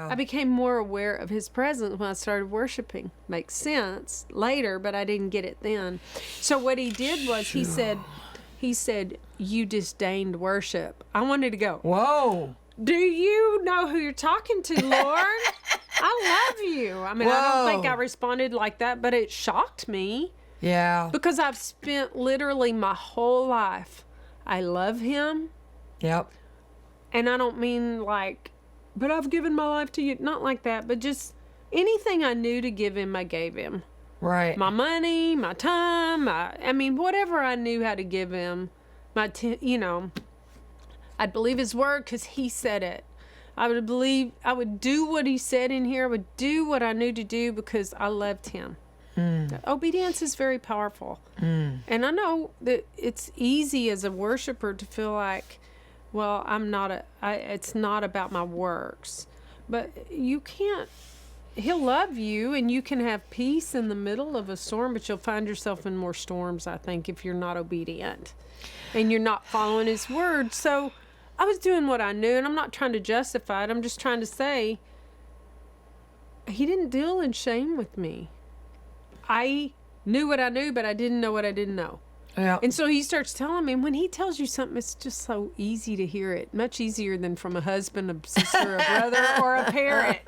I became more aware of his presence when I started worshiping. Makes sense later, but I didn't get it then. So what he did was he said, you disdained worship. I wanted to go, whoa. Do you know who you're talking to, Lord? I love you. I mean, I don't think I responded like that, but it shocked me. Yeah. Because I've spent literally my whole life. I love him. Yep. And I don't mean like, but I've given my life to you. Not like that, but just anything I knew to give him, I gave him. Right. My money, my time, I mean, whatever I knew how to give him. I'd believe his word because he said it. I would do what he said in here. I would do what I knew to do because I loved him. Obedience is very powerful. And I know that it's easy as a worshiper to feel like, well, it's not about my works. But you can't, he'll love you and you can have peace in the middle of a storm, but you'll find yourself in more storms, I think, if you're not obedient and you're not following his word. So I was doing what I knew, and I'm not trying to justify it. I'm just trying to say he didn't deal in shame with me. I knew what I knew, but I didn't know what I didn't know. Yeah. And so he starts telling me, and when he tells you something, it's just so easy to hear it. Much easier than from a husband, a sister, a brother, or a parent.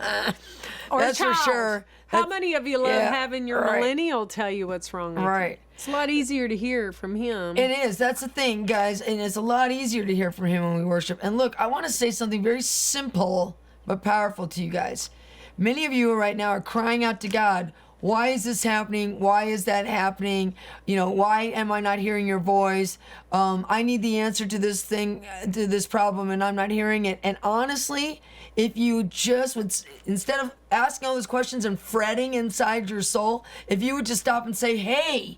Or That's a child. for sure. How many of you love having your millennial tell you what's wrong with you? It's a lot easier to hear from him. It is. That's the thing, guys. And it's a lot easier to hear from him when we worship. And look, I want to say something very simple but powerful to you guys. Many of you right now are crying out to God, why is this happening? Why is that happening? Why am I not hearing your voice? I need the answer to this thing, to this problem, and I'm not hearing it. And honestly, if you just would, instead of asking all those questions and fretting inside your soul, if you would just stop and say, hey,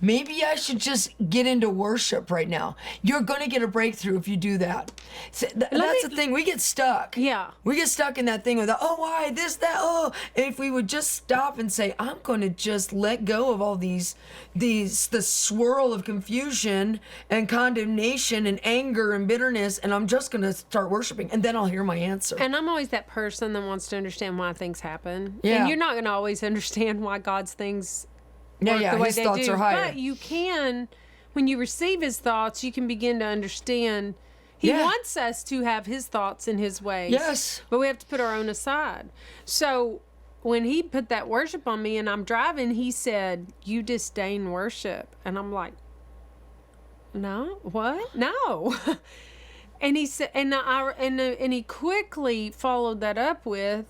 maybe I should just get into worship right now. You're going to get a breakthrough if you do that. So that's the thing. We get stuck. Yeah. We get stuck in that thing of, why, this, that, If we would just stop and say, I'm going to just let go of all the swirl of confusion and condemnation and anger and bitterness, and I'm just going to start worshiping, and then I'll hear my answer. And I'm always that person that wants to understand why things happen. Yeah. And you're not going to always understand why God's things the way his thoughts are higher. But you can, when you receive his thoughts, you can begin to understand. He wants us to have his thoughts and his ways. Yes. But we have to put our own aside. So when he put that worship on me and I'm driving, he said, you disdain worship. And I'm like, no, what? No. And he said, and he quickly followed that up with,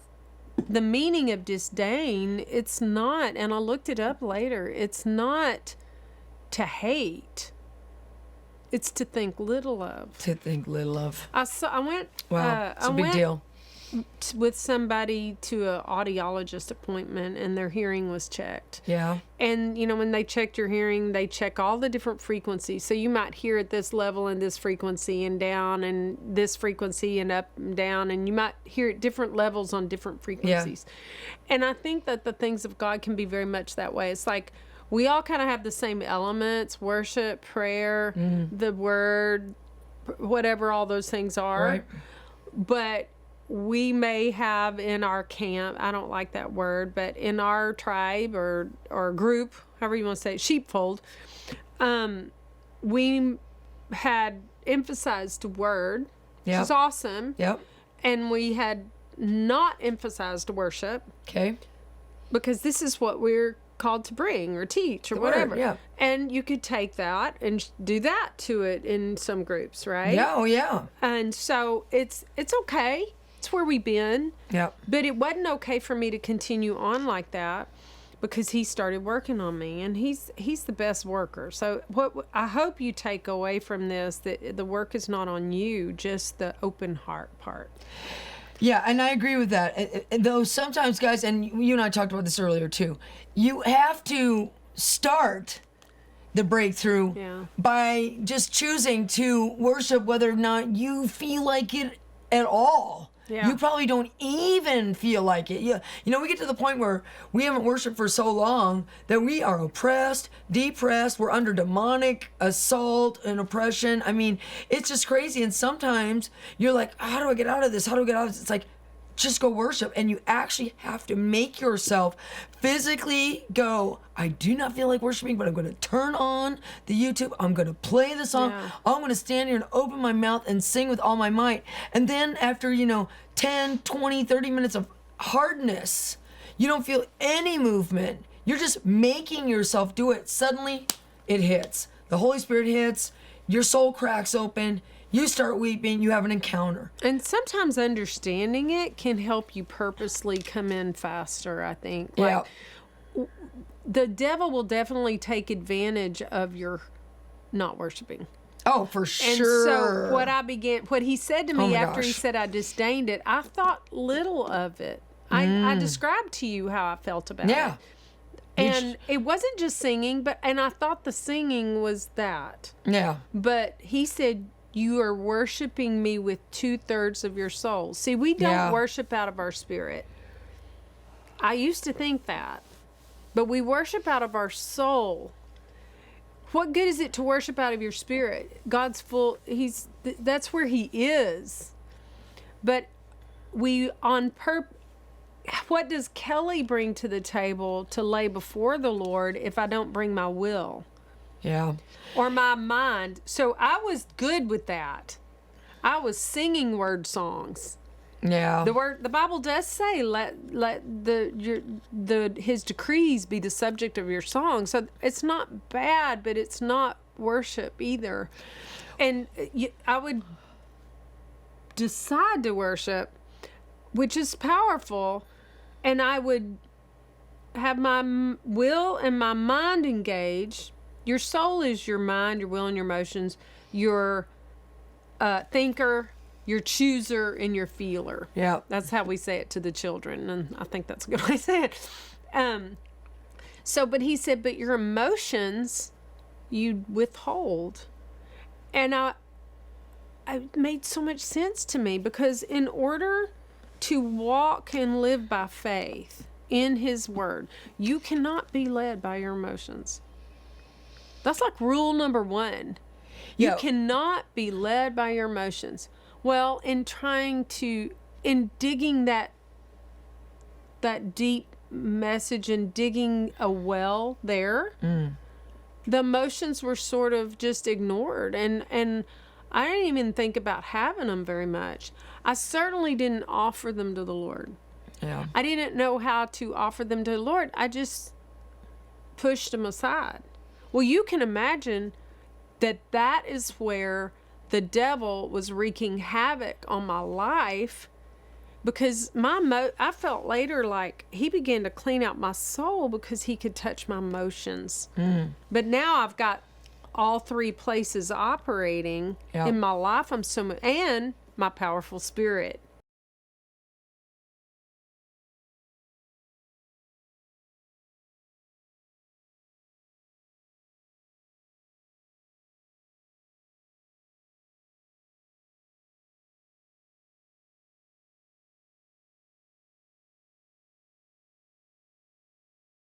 the meaning of disdain, it's not, and I looked it up later, it's not to hate. It's to think little of. To think little of. I went... Wow, it's a big deal. With somebody to an audiologist appointment, and their hearing was checked. Yeah. And, when they checked your hearing, they check all the different frequencies. So you might hear at this level and this frequency and down and this frequency and up and down. And you might hear at different levels on different frequencies. Yeah. And I think that the things of God can be very much that way. It's like we all kind of have the same elements, worship, prayer, the word, whatever all those things are. Right. But we may have in our camp, I don't like that word, but in our tribe or group, however you want to say it, sheepfold, we had emphasized word, which is awesome. Yep. And we had not emphasized worship. Okay. Because this is what we're called to bring or teach or whatever. Word, yeah. And you could take that and do that to it in some groups, right? Yeah, oh yeah. And so it's okay. It's where we've been. Yeah. But it wasn't okay for me to continue on like that because he started working on me, and he's the best worker. So what I hope you take away from this, that the work is not on you, just the open heart part. Yeah, and I agree with that. Though sometimes, guys, and you and I talked about this earlier too, you have to start the breakthrough by just choosing to worship whether or not you feel like it at all. Yeah. You probably don't even feel like it. We get to the point where we haven't worshiped for so long that we are oppressed, depressed, we're under demonic assault and oppression. I mean, it's just crazy. And sometimes you're like, how do I get out of this? How do I get out of this? It's like, just go worship. And you actually have to make yourself physically go, I do not feel like worshiping, but I'm going to turn on the YouTube. I'm going to play the song. Yeah. I'm going to stand here and open my mouth and sing with all my might. And then after, 10, 20, 30 minutes of hardness, you don't feel any movement. You're just making yourself do it. Suddenly, it hits. The Holy Spirit hits. Your soul cracks open. You start weeping. You have an encounter. And sometimes understanding it can help you purposely come in faster, I think. Yeah. The devil will definitely take advantage of your not worshiping. Oh, for And sure. so what he said to me my after he gosh. said I disdained it, I thought little of it. I described to you how I felt about Yeah. it. And it wasn't just singing, and I thought the singing was that. Yeah. But he said, you are worshiping me with 2/3 of your soul. See, we don't Yeah. worship out of our spirit. I used to think that. But we worship out of our soul. What good is it to worship out of your spirit? God's full, that's where he is. But what does Kellie bring to the table to lay before the Lord if I don't bring my will? Yeah. Or my mind. So I was good with that. I was singing word songs. Yeah. The Bible does say let his decrees be the subject of your song. So it's not bad, but it's not worship either. And I would decide to worship, which is powerful, and I would have my will and my mind engaged. Your soul is your mind, your will, and your emotions. Your thinker, your chooser, and your feeler. Yeah. That's how we say it to the children, and I think that's a good way to say it. But he said, but your emotions, you withhold. And it made so much sense to me, because in order to walk and live by faith in his word, you cannot be led by your emotions. That's like rule number 1. You cannot be led by your emotions. Well, in digging that deep message and digging a well there, the emotions were sort of just ignored. And I didn't even think about having them very much. I certainly didn't offer them to the Lord. Yeah. I didn't know how to offer them to the Lord. I just pushed them aside. Well, you can imagine that is where the devil was wreaking havoc on my life, because I felt later like he began to clean out my soul because he could touch my emotions. But now I've got all 3 places operating in my life. And my powerful spirit.